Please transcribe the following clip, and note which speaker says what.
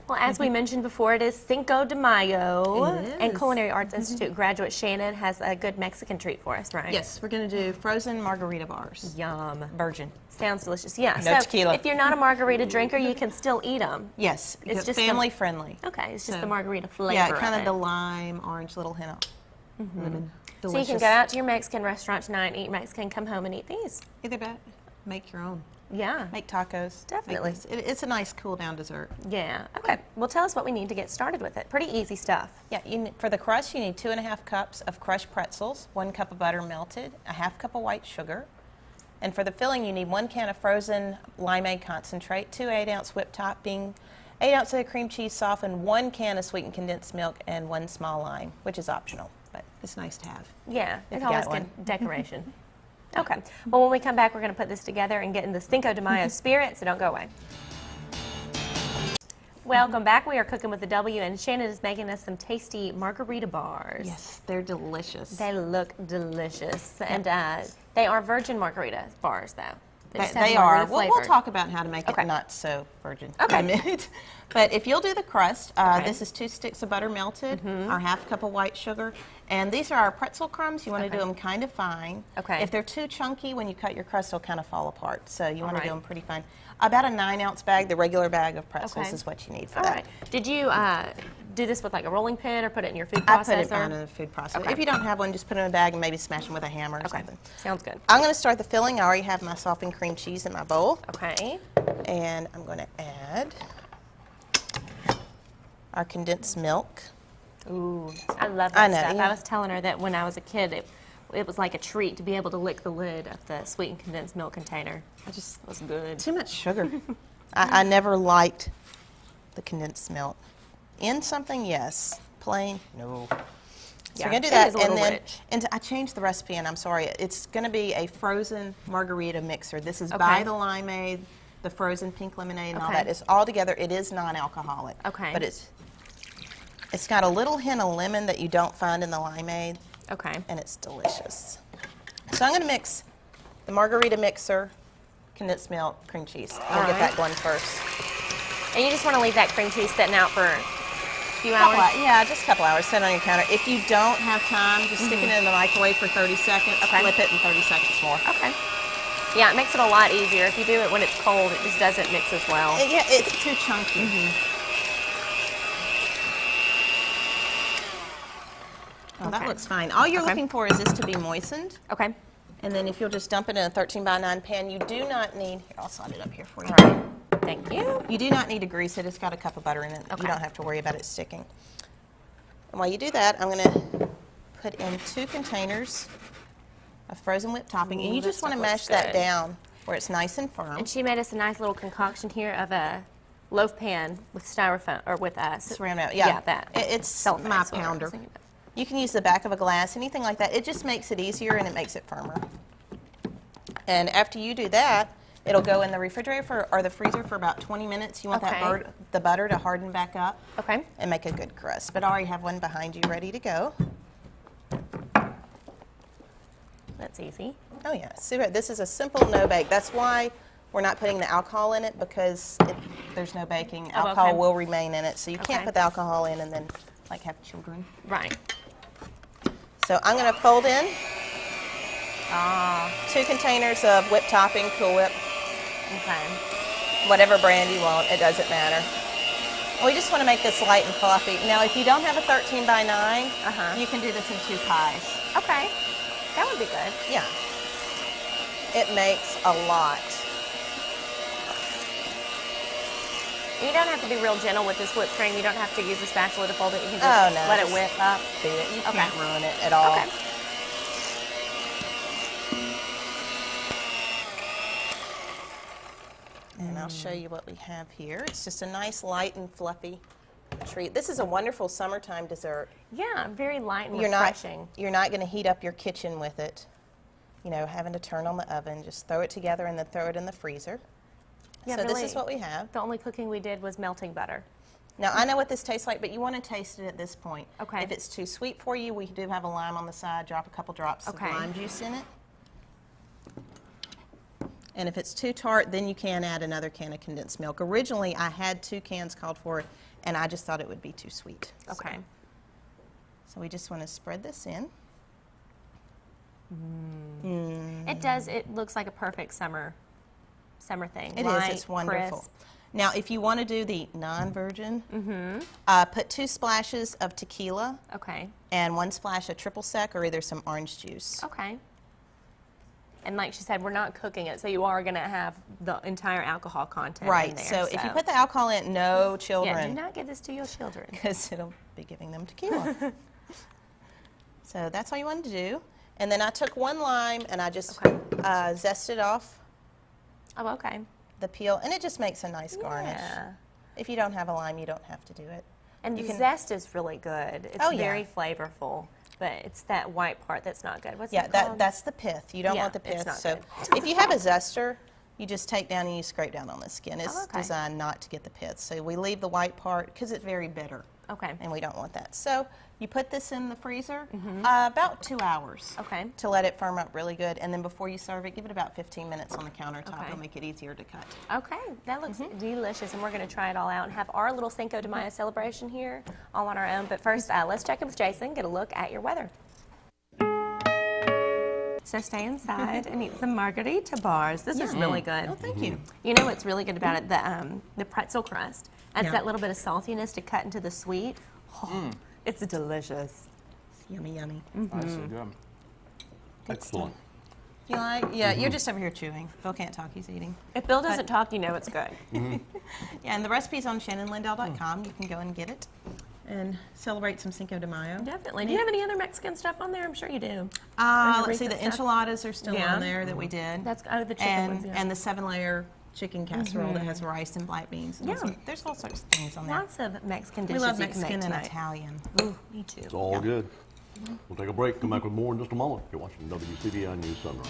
Speaker 1: Well, as we mentioned before, it is Cinco de Mayo.
Speaker 2: It is.
Speaker 1: And Culinary Arts Institute graduate Shannon has a good Mexican treat for us, right?
Speaker 2: Yes, we're going to do frozen margarita bars.
Speaker 1: Yum.
Speaker 2: Virgin.
Speaker 1: Sounds delicious. Yeah.
Speaker 2: No
Speaker 1: so
Speaker 2: tequila.
Speaker 1: if you're not a margarita drinker, you can still eat them.
Speaker 2: Yes,
Speaker 1: It's
Speaker 2: it's
Speaker 1: just
Speaker 2: family friendly.
Speaker 1: Okay, it's just
Speaker 2: So,
Speaker 1: the margarita flavor.
Speaker 2: Yeah, kind
Speaker 1: of
Speaker 2: of
Speaker 1: it.
Speaker 2: the lime, orange, little hint of lemon.
Speaker 1: So you
Speaker 2: Delicious.
Speaker 1: can go out to your Mexican restaurant tonight, eat Mexican, come home and eat these.
Speaker 2: Either that, make your own.
Speaker 1: Yeah.
Speaker 2: Make tacos.
Speaker 1: Definitely.
Speaker 2: Make this. It's a nice cool down dessert.
Speaker 1: Yeah. Okay. Well, tell us what we need to get started with it. Pretty easy stuff.
Speaker 2: Yeah, for the crust, you need 2.5 cups of crushed pretzels, 1 cup of butter melted, a 1/2 cup of white sugar. And for the filling, you need 1 can of frozen limeade concentrate, 2 8-ounce whipped topping, 8 ounces of cream cheese softened, 1 can of sweetened condensed milk, and 1 small lime, which is optional, but it's nice to have.
Speaker 1: Yeah.
Speaker 2: If
Speaker 1: It's
Speaker 2: you
Speaker 1: always
Speaker 2: got
Speaker 1: good
Speaker 2: one.
Speaker 1: decoration. Okay. Well, when we come back, we're going to put this together and get in the Cinco de Mayo spirit, so don't go away. Welcome back. We are cooking with the W, and Shannon is making us some tasty margarita bars.
Speaker 2: Yes, they're delicious.
Speaker 1: They look delicious, and they are virgin margarita bars, though. just have
Speaker 2: They are.
Speaker 1: margarita
Speaker 2: We'll
Speaker 1: flavor.
Speaker 2: talk about how to make
Speaker 1: Okay.
Speaker 2: it not so virgin
Speaker 1: Okay.
Speaker 2: in a minute. But if you'll do the crust,
Speaker 1: Okay.
Speaker 2: this is 2 sticks of butter melted, our 1/2 cup of white sugar, and these are our pretzel crumbs. You want to
Speaker 1: Okay.
Speaker 2: do them kind of fine.
Speaker 1: Okay.
Speaker 2: If they're too chunky, when you cut your crust, they'll kind of fall apart. So you want to
Speaker 1: right.
Speaker 2: do them pretty fine. About a 9-ounce bag, the regular bag of pretzels
Speaker 1: Okay.
Speaker 2: is what you need for
Speaker 1: All
Speaker 2: that.
Speaker 1: right. Did you do this with like a rolling pin or put it in your food
Speaker 2: I
Speaker 1: processor?
Speaker 2: put it on in a food processor.
Speaker 1: Okay.
Speaker 2: If you don't have one, just put it in a bag and maybe smash them with a hammer or
Speaker 1: Okay.
Speaker 2: something.
Speaker 1: Sounds good.
Speaker 2: I'm going to start the filling. I already have my softened cream cheese in my bowl.
Speaker 1: Okay.
Speaker 2: And I'm going to add our condensed milk.
Speaker 1: Ooh, I love
Speaker 2: I
Speaker 1: that
Speaker 2: know,
Speaker 1: stuff.
Speaker 2: yeah.
Speaker 1: I was telling her that when I was a kid, it was like a treat to be able to lick the lid of the sweetened condensed milk container. It just was good.
Speaker 2: Too much sugar. I never liked the condensed milk. In something, yes. Plain, no. So
Speaker 1: Yeah,
Speaker 2: we're going to
Speaker 1: it
Speaker 2: do that.
Speaker 1: is a little
Speaker 2: And then
Speaker 1: rich.
Speaker 2: and I changed the recipe, and I'm sorry. It's going to be a frozen margarita mixer. This is
Speaker 1: Okay.
Speaker 2: by the limeade, the frozen pink lemonade, and all
Speaker 1: Okay.
Speaker 2: that. It's all together. It is non-alcoholic.
Speaker 1: Okay.
Speaker 2: But it's got a little hint of lemon that you don't find in the limeade.
Speaker 1: Okay.
Speaker 2: And it's delicious. So I'm going to mix the margarita mixer, condensed milk, cream cheese. I'm going to get
Speaker 1: Alright.
Speaker 2: that going first.
Speaker 1: And you just want to leave that cream cheese sitting out for a few
Speaker 2: Couple
Speaker 1: hours?
Speaker 2: yeah, just a couple hours. Sit on your counter. If you don't have time, just stick it in the microwave for 30 seconds.
Speaker 1: Okay.
Speaker 2: Flip it in 30 seconds more.
Speaker 1: Okay. Yeah, it makes it a lot easier. If you do it when it's cold, it just doesn't mix as well.
Speaker 2: Yeah, it's too chunky. Oh, that
Speaker 1: Okay.
Speaker 2: looks fine. All you're
Speaker 1: Okay.
Speaker 2: looking for is this to be moistened.
Speaker 1: Okay.
Speaker 2: And then if you'll just dump it in a 13-by-9 pan, you do not need, here, I'll slide it up here for you.
Speaker 1: All right. Thank you.
Speaker 2: You do not need to grease it. It's got a cup of butter in it.
Speaker 1: Okay.
Speaker 2: You don't have to worry about it sticking. And while you do that, I'm going to put in 2 containers of frozen whipped topping.
Speaker 1: Ooh,
Speaker 2: And you
Speaker 1: that
Speaker 2: just want to
Speaker 1: stuff
Speaker 2: mash
Speaker 1: looks
Speaker 2: that
Speaker 1: good.
Speaker 2: down where it's nice and firm.
Speaker 1: And she made us a nice little concoction here of a loaf pan with styrofoam, or with
Speaker 2: Saran wrap, yeah.
Speaker 1: that.
Speaker 2: It's
Speaker 1: Cellophane
Speaker 2: my
Speaker 1: is what I was
Speaker 2: pounder.
Speaker 1: thinking of.
Speaker 2: You can use the back of a glass, anything like that. It just makes it easier and it makes it firmer. And after you do that, it'll go in the refrigerator or the freezer for about 20 minutes. You want
Speaker 1: Okay.
Speaker 2: the butter to harden back up
Speaker 1: Okay.
Speaker 2: and make a good crust. But I already have one behind you ready to go.
Speaker 1: That's easy.
Speaker 2: Oh yeah, super. This is a simple no-bake. That's why we're not putting the alcohol in it, because there's no baking.
Speaker 1: Oh,
Speaker 2: Alcohol
Speaker 1: okay.
Speaker 2: will remain in it, so you
Speaker 1: Okay.
Speaker 2: can't put the alcohol in and then like have children.
Speaker 1: Right.
Speaker 2: So I'm going to fold in
Speaker 1: Ah,
Speaker 2: 2 containers of whipped topping, Cool Whip,
Speaker 1: okay.
Speaker 2: whatever brand you want. It doesn't matter. We just want to make this light and fluffy. Now, if you don't have a 13-by-9,
Speaker 1: Uh-huh.
Speaker 2: you can do this in 2 pies.
Speaker 1: Okay. That would be good.
Speaker 2: Yeah. It makes a lot.
Speaker 1: You don't have to be real gentle with this whipped cream. You don't have to use a spatula to fold it. You can just
Speaker 2: Oh, no,
Speaker 1: let it
Speaker 2: just
Speaker 1: whip up.
Speaker 2: Do it. You
Speaker 1: Okay.
Speaker 2: can't ruin it at all.
Speaker 1: Okay.
Speaker 2: And I'll show you what we have here. It's just a nice light and fluffy treat. This is a wonderful summertime dessert.
Speaker 1: Yeah, very light and
Speaker 2: You're
Speaker 1: refreshing.
Speaker 2: not going to heat up your kitchen with it. You know, having to turn on the oven. Just throw it together and then throw it in the freezer.
Speaker 1: Yeah,
Speaker 2: So this
Speaker 1: really.
Speaker 2: is what we have.
Speaker 1: The only cooking we did was melting butter.
Speaker 2: Now, I know what this tastes like, but you want to taste it at this point.
Speaker 1: Okay.
Speaker 2: If it's too sweet for you, we do have a lime on the side. Drop a couple drops
Speaker 1: Okay.
Speaker 2: of lime juice in it. And if it's too tart, then you can add another can of condensed milk. Originally, I had 2 cans called for it, and I just thought it would be too sweet.
Speaker 1: Okay.
Speaker 2: So we just want to spread this in.
Speaker 1: It does. It looks like a perfect summer thing.
Speaker 2: It
Speaker 1: Light,
Speaker 2: is. It's wonderful.
Speaker 1: crisp.
Speaker 2: Now, if you want to do the non-virgin, put 2 splashes of tequila
Speaker 1: Okay.
Speaker 2: and 1 splash of triple sec or either some orange juice.
Speaker 1: Okay. And like she said, we're not cooking it, so you are going to have the entire alcohol content in
Speaker 2: Right.
Speaker 1: there.
Speaker 2: So if you put the alcohol in, no
Speaker 1: yeah, do
Speaker 2: children,
Speaker 1: not give this to your children.
Speaker 2: because it'll be giving them tequila. So that's all you wanted to do. And then I took 1 lime and I just zested off
Speaker 1: Oh, okay.
Speaker 2: the peel, and it just makes a nice garnish.
Speaker 1: Yeah.
Speaker 2: If you don't have a lime, you don't have to do it.
Speaker 1: And
Speaker 2: You
Speaker 1: the
Speaker 2: can-
Speaker 1: zest is really good. It's
Speaker 2: Oh, yeah.
Speaker 1: very flavorful, but it's that white part that's not good. What's
Speaker 2: Yeah,
Speaker 1: it called?
Speaker 2: that's the pith. You don't
Speaker 1: Yeah,
Speaker 2: want the
Speaker 1: it's
Speaker 2: pith.
Speaker 1: not
Speaker 2: So
Speaker 1: good.
Speaker 2: if you have a zester, you just take down and you scrape down on the skin. It's
Speaker 1: Oh, okay.
Speaker 2: designed not to get the pith. So we leave the white part because it's very bitter,
Speaker 1: Okay.
Speaker 2: and we don't want that. So you put this in the freezer about 2 hours
Speaker 1: Okay.
Speaker 2: to let it firm up really good. And then before you serve it, give it about 15 minutes on the countertop.
Speaker 1: Okay.
Speaker 2: It'll make it easier to cut.
Speaker 1: Okay, that looks delicious, and we're going to try it all out and have our little Cinco de Mayo celebration here all on our own. But first, let's check in with Jason, get a look at your weather. So stay inside and eat some Margarita bars. This is really good.
Speaker 2: Oh, thank you.
Speaker 1: You know what's really good about it? The pretzel crust adds
Speaker 2: Yeah.
Speaker 1: that little bit of saltiness to cut into the sweet. Oh, it's delicious.
Speaker 2: It's yummy, yummy.
Speaker 3: Nice and good. Excellent.
Speaker 2: You like? Yeah, you're just over here chewing. Bill can't talk, he's eating.
Speaker 1: If Bill doesn't talk, you know it's good.
Speaker 2: Yeah, and the recipe's on ShannonLindell.com. You can go and get it and celebrate some Cinco de Mayo.
Speaker 1: Definitely. Do you have any other Mexican stuff on there? I'm sure you do. your
Speaker 2: Let's see,
Speaker 1: recent
Speaker 2: the
Speaker 1: stuff?
Speaker 2: enchiladas are still
Speaker 1: Yeah.
Speaker 2: on there that we did.
Speaker 1: That's the chicken
Speaker 2: and
Speaker 1: ones. Yeah.
Speaker 2: and the 7-layer chicken casserole that has rice and black beans. And
Speaker 1: Yeah.
Speaker 2: there's all sorts of things on there.
Speaker 1: Lots of Mexican
Speaker 2: We
Speaker 1: dishes
Speaker 2: love
Speaker 1: you can
Speaker 2: Mexican
Speaker 1: make
Speaker 2: and
Speaker 1: tonight.
Speaker 2: Italian.
Speaker 1: Ooh, me too.
Speaker 3: It's all good. We'll take a break. Come back with more in just a moment. You're watching WCBI News Sunrise.